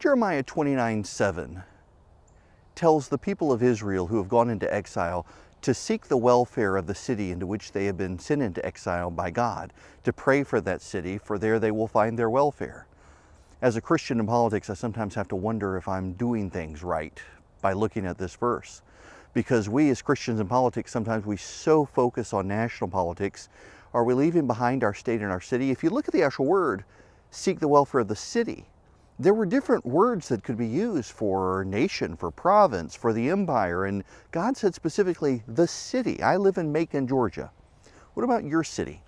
Jeremiah 29:7 tells the people of Israel who have gone into exile to seek the welfare of the city into which they have been sent into exile by God, to pray for that city, for there they will find their welfare. As a Christian in politics, I sometimes have to wonder if I'm doing things right by looking at this verse. Because we as Christians in politics, sometimes we so focus on national politics. Are we leaving behind our state and our city? If you look at the actual word, seek the welfare of the city, there were different words that could be used for nation, for province, for the empire, and God said specifically, the city. I live in Macon, Georgia. What about your city?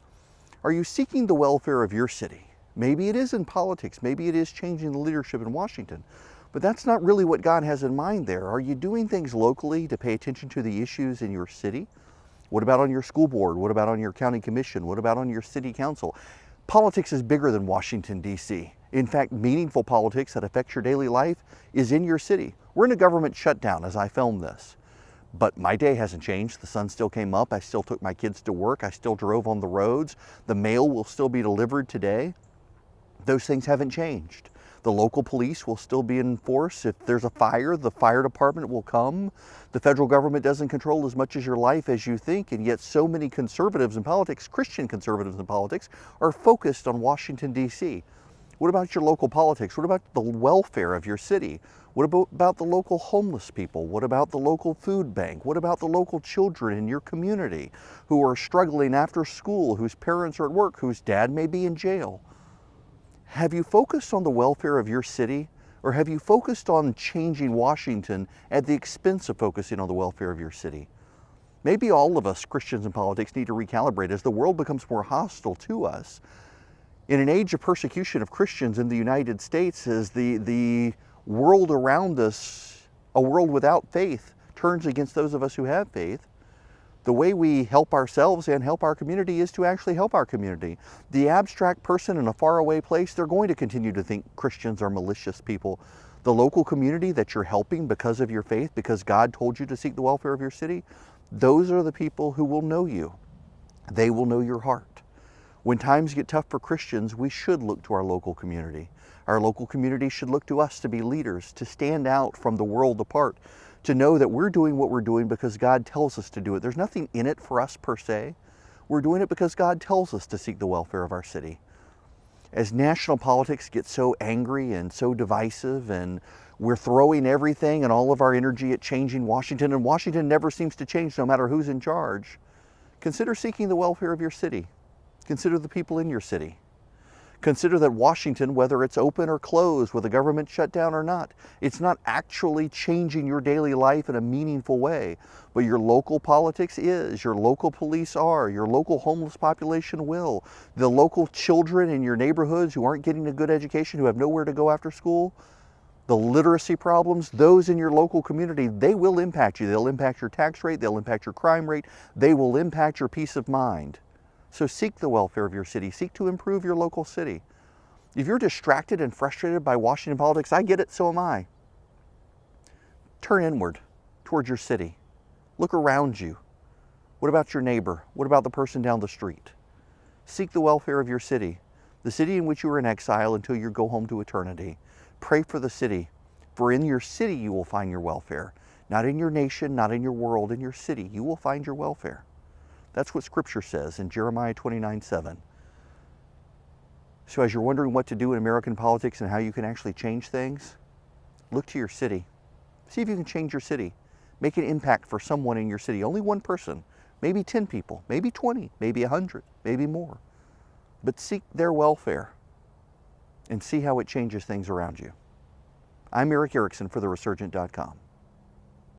Are you seeking the welfare of your city? Maybe it is in politics, maybe it is changing the leadership in Washington, but that's not really what God has in mind there. Are you doing things locally to pay attention to the issues in your city? What about on your school board? What about on your county commission? What about on your city council? Politics is bigger than Washington, D.C. In fact, meaningful politics that affects your daily life is in your city. We're in a government shutdown as I film this, but my day hasn't changed. The sun still came up. I still took my kids to work. I still drove on the roads. The mail will still be delivered today. Those things haven't changed. The local police will still be in force. If there's a fire, the fire department will come. The federal government doesn't control as much of your life as you think, and yet so many conservatives in politics, Christian conservatives in politics, are focused on Washington, D.C. What about your local politics? What about the welfare of your city? What about the local homeless people? What about the local food bank? What about the local children in your community who are struggling after school, whose parents are at work, whose dad may be in jail? Have you focused on the welfare of your city, or have you focused on changing Washington at the expense of focusing on the welfare of your city? Maybe all of us Christians in politics need to recalibrate as the world becomes more hostile to us. In an age of persecution of Christians in the United States, as the world around us, a world without faith, turns against those of us who have faith, the way we help ourselves and help our community is to actually help our community. The abstract person in a faraway place, they're going to continue to think Christians are malicious people. The local community that you're helping because of your faith, because God told you to seek the welfare of your city, those are the people who will know you. They will know your heart. When times get tough for Christians, we should look to our local community. Our local community should look to us to be leaders, to stand out from the world apart, to know that we're doing what we're doing because God tells us to do it. There's nothing in it for us per se. We're doing it because God tells us to seek the welfare of our city. As national politics get so angry and so divisive, and we're throwing everything and all of our energy at changing Washington, and Washington never seems to change no matter who's in charge, consider seeking the welfare of your city. Consider the people in your city. Consider that Washington, whether it's open or closed, with a government shutdown or not, it's not actually changing your daily life in a meaningful way. But your local politics is, your local police are, your local homeless population will. The local children in your neighborhoods who aren't getting a good education, who have nowhere to go after school, the literacy problems, those in your local community, they will impact you. They'll impact your tax rate, they'll impact your crime rate, they will impact your peace of mind. So seek the welfare of your city. Seek to improve your local city. If you're distracted and frustrated by Washington politics, I get it, so am I. Turn inward towards your city. Look around you. What about your neighbor? What about the person down the street? Seek the welfare of your city, the city in which you are in exile until you go home to eternity. Pray for the city, for in your city you will find your welfare. Not in your nation, not in your world, in your city you will find your welfare. That's what Scripture says in Jeremiah 29:7. So as you're wondering what to do in American politics and how you can actually change things, look to your city. See if you can change your city. Make an impact for someone in your city. Only one person, maybe 10 people, maybe 20, maybe 100, maybe more. But seek their welfare and see how it changes things around you. I'm Eric Erickson for TheResurgent.com.